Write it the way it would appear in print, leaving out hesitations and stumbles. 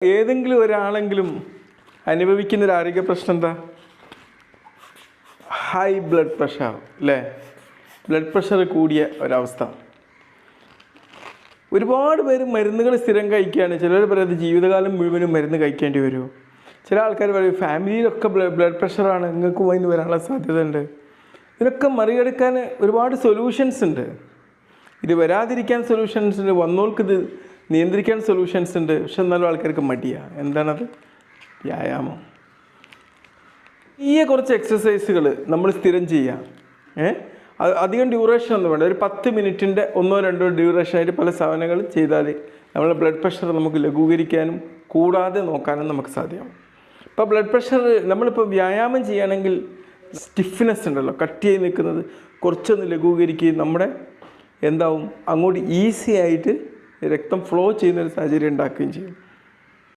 ഏതെങ്കിലും ഒരാളെങ്കിലും അനുഭവിക്കുന്ന ഒരു ആരോഗ്യ പ്രശ്നം എന്താ? ഹൈ ബ്ലഡ് പ്രഷർ അല്ലേ? ബ്ലഡ് പ്രഷർ കൂടിയ ഒരവസ്ഥ. ഒരുപാട് പേര് മരുന്നുകൾ സ്ഥിരം കഴിക്കുകയാണ്. ചിലർ പറയുന്നത് ജീവിതകാലം മുഴുവനും മരുന്ന് കഴിക്കേണ്ടി വരുമോ? ചില ആൾക്കാർ പറയും ഫാമിലിയിലൊക്കെ ബ്ലഡ് പ്രഷറാണ്, നിങ്ങൾക്കും അതിന് വരാനുള്ള സാധ്യത ഉണ്ട്. ഇതിനൊക്കെ മറികടക്കാൻ ഒരുപാട് സൊല്യൂഷൻസ് ഉണ്ട്. ഇത് വരാതിരിക്കാൻ സൊല്യൂഷൻസ് ഉണ്ട്, വന്നോൾക്കിത് നിയന്ത്രിക്കാൻ സൊല്യൂഷൻസ് ഉണ്ട്. പക്ഷെ എന്നാലും ആൾക്കാർക്ക് മടിയാണ്. എന്താണത്? വ്യായാമം. ഈ കുറച്ച് എക്സസൈസുകൾ നമ്മൾ സ്ഥിരം ചെയ്യാം. അധികം ഡ്യൂറേഷൻ ഒന്നും വേണ്ട. ഒരു 10 മിനിറ്റിൻ്റെ 1-2 ഡ്യൂറേഷനായിട്ട് പല സാധനങ്ങൾ ചെയ്താൽ നമ്മളെ ബ്ലഡ് പ്രഷർ നമുക്ക് ലഘൂകരിക്കാനും കൂടാതെ നോക്കാനും നമുക്ക് സാധ്യമാകും. ഇപ്പോൾ ബ്ലഡ് പ്രഷർ നമ്മളിപ്പോൾ വ്യായാമം ചെയ്യുകയാണെങ്കിൽ സ്റ്റിഫ്നെസ് ഉണ്ടല്ലോ, കട്ടിയായി നിൽക്കുന്നത് കുറച്ചൊന്ന് ലഘൂകരിക്കുകയും നമ്മുടെ എന്താവും അങ്ങോട്ട് ഈസി ആയിട്ട് രക്തം ഫ്ലോ ചെയ്യുന്നൊരു സാഹചര്യം ഉണ്ടാക്കുകയും ചെയ്യും.